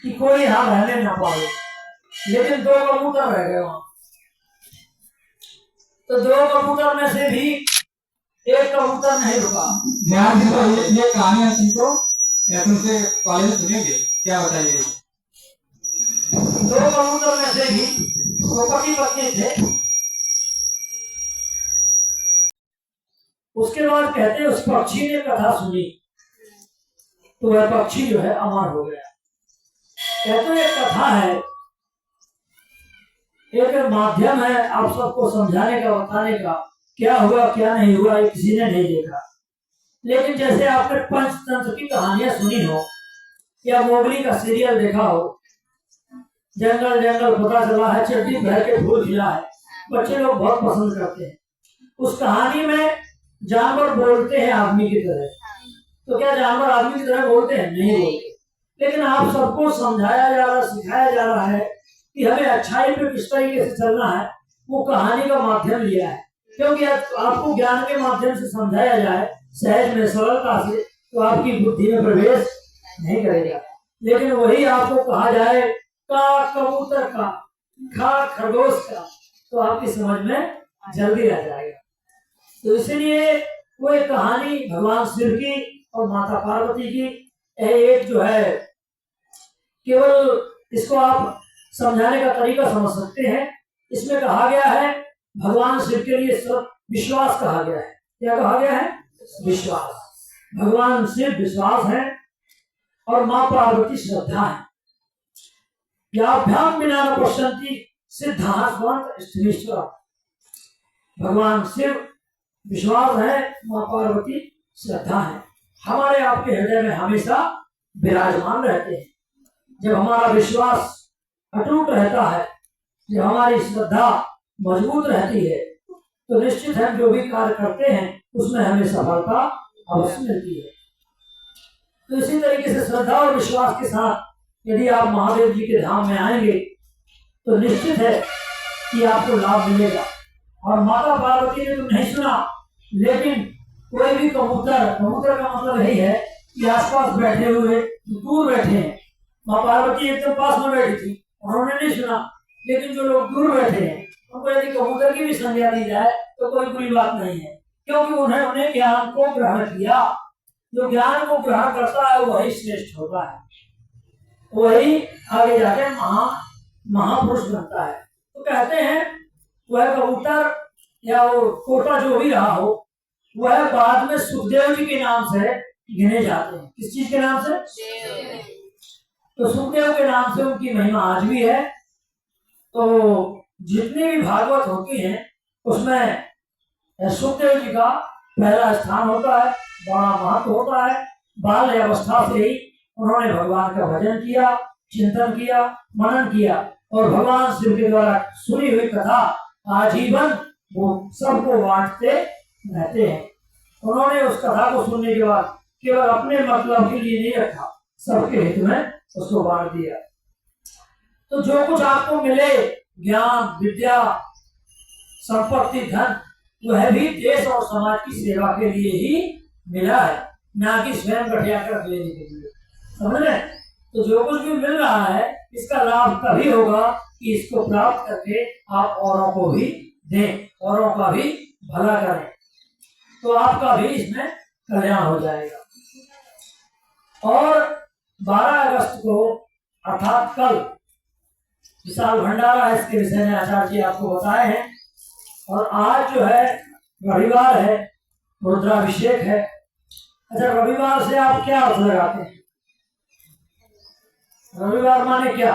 कि कोई यहाँ रहने ना पाए, लेकिन 2 कबूतर रह गए वहां। तो 2 कबूतर में से भी एक कबूतर नहीं रुका। ध्यान से तो ये कहानी तुमको तुमसे कॉलेज में सुनेंगे, क्या बताइए। 2 कबूतर में से भी वो पति पत्नी थे। उसके बाद कहते उस पक्षी ने कथा सुनी तो वह पक्षी जो है अमर हो गया। कहते एक कथा है, एक माध्यम है आप सबको समझाने का, बताने का, क्या हुआ क्या नहीं हुआ ये किसी ने नहीं देखा। लेकिन जैसे आपने पंचतंत्र की कहानियां सुनी हो या मोगली का सीरियल देखा हो, जंगल जंगल पता चला है, चड्डी भर के फूल खिला है, बच्चे लोग बहुत पसंद करते हैं। उस कहानी में जानवर बोलते हैं आदमी की तरह, तो क्या जानवर आदमी की तरह बोलते हैं? नहीं बोलते। लेकिन आप सबको समझाया जा रहा, सिखाया जा रहा है कि हमें अच्छाई पे किस तरीके से चलना है, वो कहानी का माध्यम लिया है। क्योंकि आपको ज्ञान के माध्यम से समझाया जाए सहज में, सरलता से, तो आपकी बुद्धि में प्रवेश नहीं करेगा। लेकिन वही आपको कहा जाए का कबूतर का, खा खरगोश का, तो आपकी समझ में जल्दी आ जाएगा। तो इसलिए वो एक कहानी भगवान शिव की और माता पार्वती की, एक जो है, केवल इसको आप समझाने का तरीका समझ सकते हैं। इसमें कहा गया है भगवान शिव के लिए सब विश्वास कहा गया है। क्या कहा गया है? विश्वास। भगवान शिव विश्वास है और माँ पार्वती श्रद्धा है। व्याभ्याम बिना न पश्यन्ति सिद्धाः स्वंत स्त्रीश्वर। भगवान शिव विश्वास है, माँ पार्वती श्रद्धा है, हमारे आपके हृदय में हमेशा विराजमान रहते हैं। जब हमारा विश्वास अटूट रहता है, जब हमारी श्रद्धा मजबूत रहती है, तो निश्चित हम जो भी कार्य करते हैं उसमें हमें सफलता अवश्य मिलती है। तो इसी तरीके से श्रद्धा और विश्वास के साथ यदि आप महादेव जी के धाम में आएंगे तो निश्चित है कि आपको लाभ मिलेगा। और माता पार्वती ने तो नहीं सुना, लेकिन कोई भी कबूतर, कबूतर का मतलब यही है कि आसपास बैठे हुए दूर बैठे हैं, माँ पार्वती एकदम पास में बैठी थी, उन्होंने नहीं सुना, लेकिन जो लोग दूर बैठे हैं उनको यदि कबूतर की भी संज्ञा दी जाए तो कोई बुरी बात नहीं है, क्योंकि उन्हें ज्ञान को ग्रहण किया। जो ज्ञान को ग्रहण करता है वही श्रेष्ठ होता है, वही आगे जाके महापुरुष बनता है। तो कहते हैं वह कबूतर या वो तोता जो भी रहा हो, वह बाद में सुखदेव जी के नाम से गिने जाते हैं। किस चीज के नाम से? तो सुखदेव के नाम से उनकी महिमा आज भी है। तो जितनी भी भागवत होती हैं उसमें सुखदेव जी का पहला स्थान होता है, बड़ा महत्व होता है। बाल अवस्था से ही उन्होंने भगवान का भजन किया, चिंतन किया, मनन किया, और भगवान शिव के द्वारा सुनी हुई कथा आजीवन वो सबको बांटते रहते हैं। उन्होंने उस कथा को सुनने के बाद केवल अपने मतलब के लिए नहीं रखा, सबके हित में उसको बांट दिया। तो जो कुछ आपको मिले, ज्ञान, विद्या, संपत्ति, धन, वह भी देश और समाज की सेवा के लिए ही मिला है, ना कि स्वयं बढ़िया कर लेने के लिए। समझ रहे? तो जो कुछ भी मिल रहा है इसका लाभ तभी होगा कि इसको प्राप्त करके आप औरों को भी दें, औरों का भी भला करें, तो आपका भी इसमें कल्याण हो जाएगा। और 12 अगस्त को अर्थात कल विशाल भंडारा है, इसके विषय में आचार्य जी आपको बताए हैं। और आज जो है रविवार है, रुद्राभिषेक है। अच्छा, रविवार से आप क्या अर्थ लगाते हैं? रविवार माने क्या?